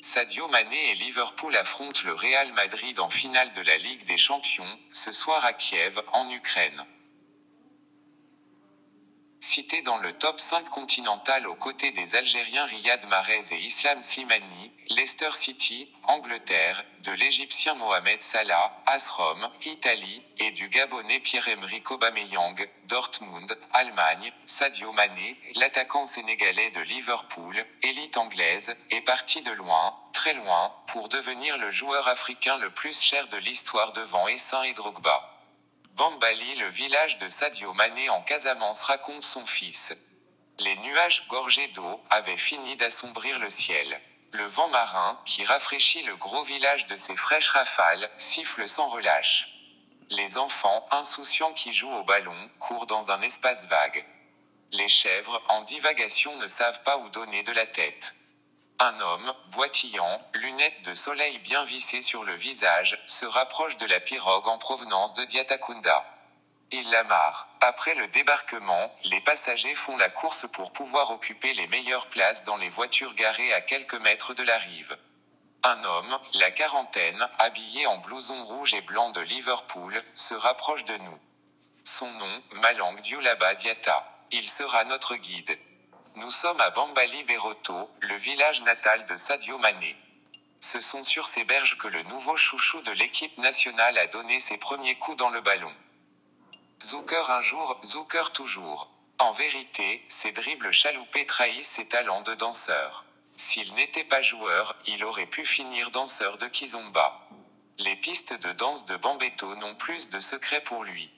Sadio Mané et Liverpool affrontent le Real Madrid en finale de la Ligue des Champions, ce soir à Kiev, en Ukraine. Cité dans le top 5 continental aux côtés des Algériens Riyad Mahrez et Islam Slimani, Leicester City, Angleterre, de l'Égyptien Mohamed Salah, AS Rome, Italie, et du Gabonais Pierre-Emerick Aubameyang, Dortmund, Allemagne, Sadio Mané, l'attaquant sénégalais de Liverpool, élite anglaise, est parti de loin, très loin, pour devenir le joueur africain le plus cher de l'histoire devant Essain et Drogba. Bambali, le village de Sadio Mané en Casamance, raconte son fils. Les nuages gorgés d'eau avaient fini d'assombrir le ciel. Le vent marin, qui rafraîchit le gros village de ses fraîches rafales, siffle sans relâche. Les enfants, insouciants qui jouent au ballon, courent dans un espace vague. Les chèvres, en divagation, ne savent pas où donner de la tête. Un homme, boitillant, lunettes de soleil bien vissées sur le visage, se rapproche de la pirogue en provenance de Diatakunda. Il l'amarre. Après le débarquement, les passagers font la course pour pouvoir occuper les meilleures places dans les voitures garées à quelques mètres de la rive. Un homme, la quarantaine, habillé en blouson rouge et blanc de Liverpool, se rapproche de nous. Son nom, Malang Diolaba Diatta. Il sera notre guide. Nous sommes à Bambali Beroto, le village natal de Sadio Mané. Ce sont sur ces berges que le nouveau chouchou de l'équipe nationale a donné ses premiers coups dans le ballon. Zucker un jour, Zucker toujours. En vérité, ses dribbles chaloupés trahissent ses talents de danseur. S'il n'était pas joueur, il aurait pu finir danseur de Kizomba. Les pistes de danse de Bambeto n'ont plus de secret pour lui.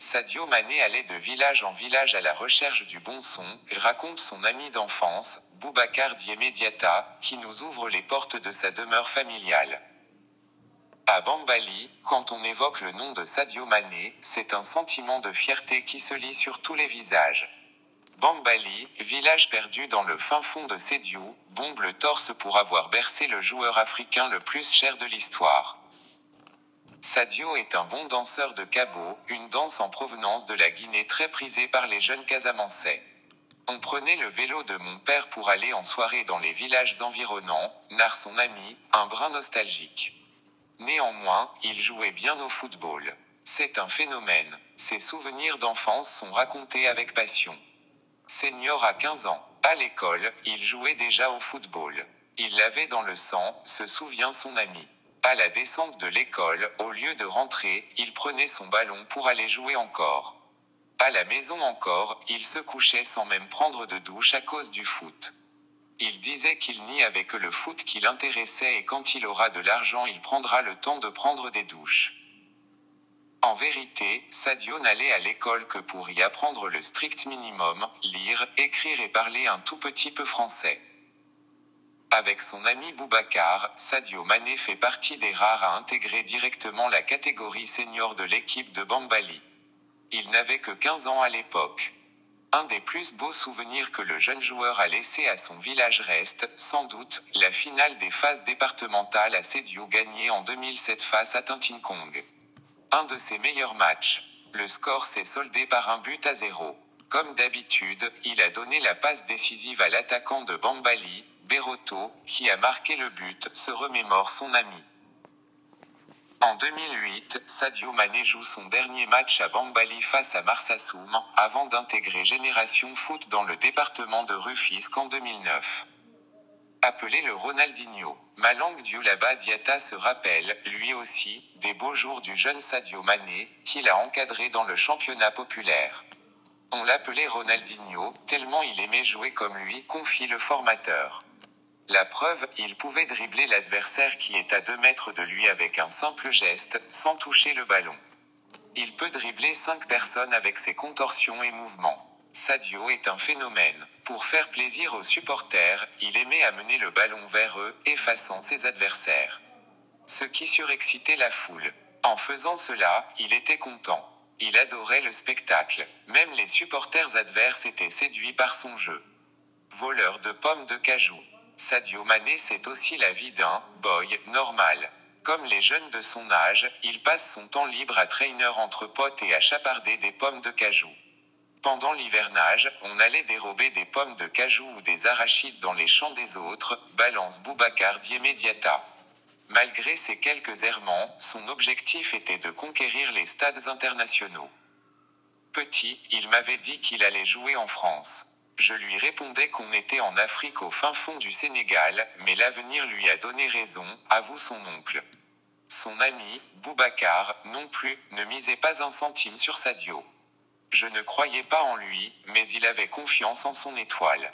Sadio Mané allait de village en village à la recherche du bon son, raconte son ami d'enfance, Boubacar Diémé Diatta, qui nous ouvre les portes de sa demeure familiale. À Bambali, quand on évoque le nom de Sadio Mané, c'est un sentiment de fierté qui se lit sur tous les visages. Bambali, village perdu dans le fin fond de Sédiou, bombe le torse pour avoir bercé le joueur africain le plus cher de l'histoire. Sadio est un bon danseur de Cabo, une danse en provenance de la Guinée très prisée par les jeunes Casamançais. On prenait le vélo de mon père pour aller en soirée dans les villages environnants, narre son ami, un brin nostalgique. Néanmoins, il jouait bien au football. C'est un phénomène. Ses souvenirs d'enfance sont racontés avec passion. Senior à 15 ans. À l'école, il jouait déjà au football. Il l'avait dans le sang, se souvient son ami. À la descente de l'école, au lieu de rentrer, il prenait son ballon pour aller jouer encore. À la maison encore, il se couchait sans même prendre de douche à cause du foot. Il disait qu'il n'y avait que le foot qui l'intéressait et quand il aura de l'argent il prendra le temps de prendre des douches. En vérité, Sadio n'allait à l'école que pour y apprendre le strict minimum, lire, écrire et parler un tout petit peu français. Avec son ami Boubacar, Sadio Mané fait partie des rares à intégrer directement la catégorie senior de l'équipe de Bambali. Il n'avait que 15 ans à l'époque. Un des plus beaux souvenirs que le jeune joueur a laissé à son village reste, sans doute, la finale des phases départementales à Sédiou gagnée en 2007 face à Tintinkong. Un de ses meilleurs matchs. Le score s'est soldé par 1-0. Comme d'habitude, il a donné la passe décisive à l'attaquant de Bambali, Beroto, qui a marqué le but, se remémore son ami. En 2008, Sadio Mané joue son dernier match à Bambali face à Marsassoum, avant d'intégrer Génération Foot dans le département de Rufisque en 2009. Appelé le Ronaldinho, Malang Diolaba Diatta se rappelle, lui aussi, des beaux jours du jeune Sadio Mané, qu'il a encadré dans le championnat populaire. On l'appelait Ronaldinho, tellement il aimait jouer comme lui, confie le formateur. La preuve, il pouvait dribbler l'adversaire qui est à 2 mètres de lui avec un simple geste, sans toucher le ballon. Il peut dribbler 5 personnes avec ses contorsions et mouvements. Sadio est un phénomène. Pour faire plaisir aux supporters, il aimait amener le ballon vers eux, effaçant ses adversaires. Ce qui surexcitait la foule. En faisant cela, il était content. Il adorait le spectacle. Même les supporters adverses étaient séduits par son jeu. Voleur de pommes de cajou. Sadio Mané c'est aussi la vie d'un « boy » normal. Comme les jeunes de son âge, il passe son temps libre à traîner entre potes et à chaparder des pommes de cajou. Pendant l'hivernage, on allait dérober des pommes de cajou ou des arachides dans les champs des autres, balance Boubacar Diémédiata. Malgré ces quelques errements, son objectif était de conquérir les stades internationaux. Petit, il m'avait dit qu'il allait jouer en France. Je lui répondais qu'on était en Afrique au fin fond du Sénégal, mais l'avenir lui a donné raison, avoue son oncle. Son ami, Boubacar, non plus, ne misait pas un centime sur Sadio. Je ne croyais pas en lui, mais il avait confiance en son étoile.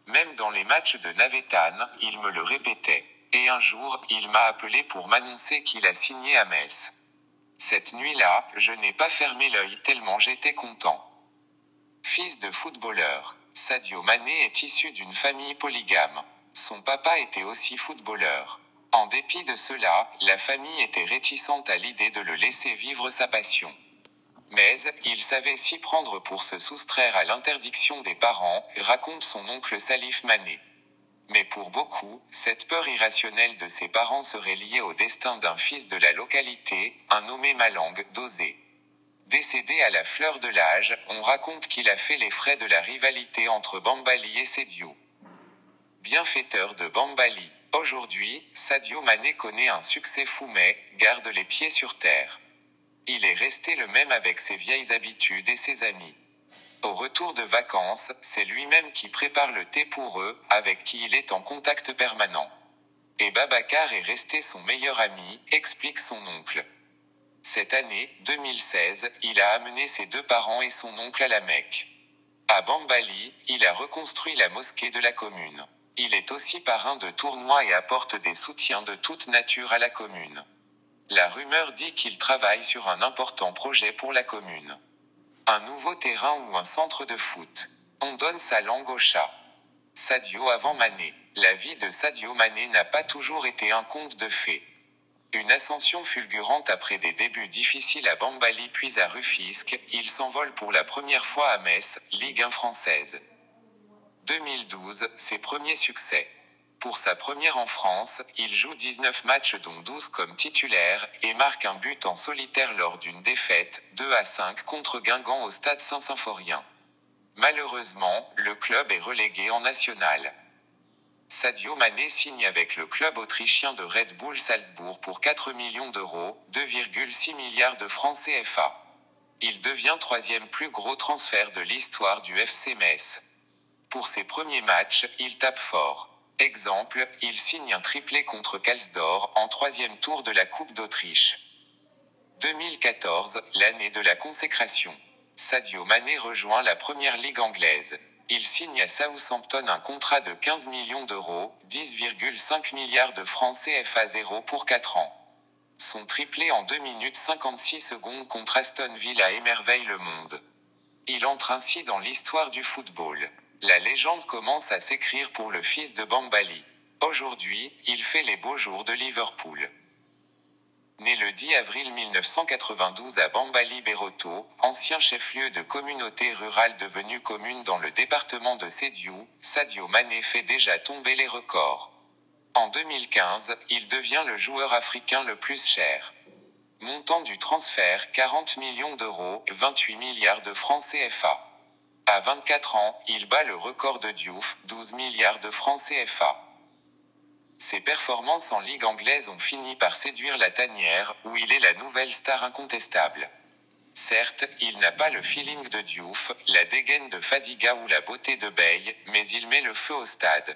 Même dans les matchs de Navétane, il me le répétait. Et un jour, il m'a appelé pour m'annoncer qu'il a signé à Metz. Cette nuit-là, je n'ai pas fermé l'œil tellement j'étais content. Fils de footballeur, Sadio Mané est issu d'une famille polygame. Son papa était aussi footballeur. En dépit de cela, la famille était réticente à l'idée de le laisser vivre sa passion. Mais, il savait s'y prendre pour se soustraire à l'interdiction des parents, raconte son oncle Salif Mané. Mais pour beaucoup, cette peur irrationnelle de ses parents serait liée au destin d'un fils de la localité, un nommé Malang Dosé. Décédé à la fleur de l'âge, on raconte qu'il a fait les frais de la rivalité entre Bambali et Sédiou. Bienfaiteur de Bambali. Aujourd'hui, Sadio Mané connaît un succès fou mais garde les pieds sur terre. Il est resté le même avec ses vieilles habitudes et ses amis. Au retour de vacances, c'est lui-même qui prépare le thé pour eux, avec qui il est en contact permanent. Et Babacar est resté son meilleur ami, explique son oncle. Cette année, 2016, il a amené ses deux parents et son oncle à la Mecque. À Bambali, il a reconstruit la mosquée de la commune. Il est aussi parrain de tournois et apporte des soutiens de toute nature à la commune. La rumeur dit qu'il travaille sur un important projet pour la commune. Un nouveau terrain ou un centre de foot. On donne sa langue au chat. Sadio avant Mané. La vie de Sadio Mané n'a pas toujours été un conte de fées. Une ascension fulgurante après des débuts difficiles à Bambali puis à Rufisque, il s'envole pour la première fois à Metz, Ligue 1 française. 2012, ses premiers succès. Pour sa première en France, il joue 19 matchs dont 12 comme titulaire, et marque un but en solitaire lors d'une défaite, 2-5 contre Guingamp au stade Saint-Symphorien. Malheureusement, le club est relégué en national. Sadio Mané signe avec le club autrichien de Red Bull Salzbourg pour 4 millions d'euros, 2,6 milliards de francs CFA. Il devient troisième plus gros transfert de l'histoire du FC Metz. Pour ses premiers matchs, il tape fort. Exemple, il signe un triplé contre Kalsdorf en troisième tour de la Coupe d'Autriche. 2014, l'année de la consécration. Sadio Mané rejoint la première ligue anglaise. Il signe à Southampton un contrat de 15 millions d'euros, 10,5 milliards de francs CFA 0 pour 4 ans. Son triplé en 2 minutes 56 secondes contre Aston Villa émerveille le monde. Il entre ainsi dans l'histoire du football. La légende commence à s'écrire pour le fils de Bambali. Aujourd'hui, il fait les beaux jours de Liverpool. Né le 10 avril 1992 à Bambali-Berotto, ancien chef-lieu de communauté rurale devenue commune dans le département de Sédhiou, Sadio Mané fait déjà tomber les records. En 2015, il devient le joueur africain le plus cher. Montant du transfert 40 millions d'euros, 28 milliards de francs CFA. À 24 ans, il bat le record de Diouf, 12 milliards de francs CFA. Ses performances en Ligue anglaise ont fini par séduire la tanière, où il est la nouvelle star incontestable. Certes, il n'a pas le feeling de Diouf, la dégaine de Fadiga ou la beauté de Bey, mais il met le feu au stade.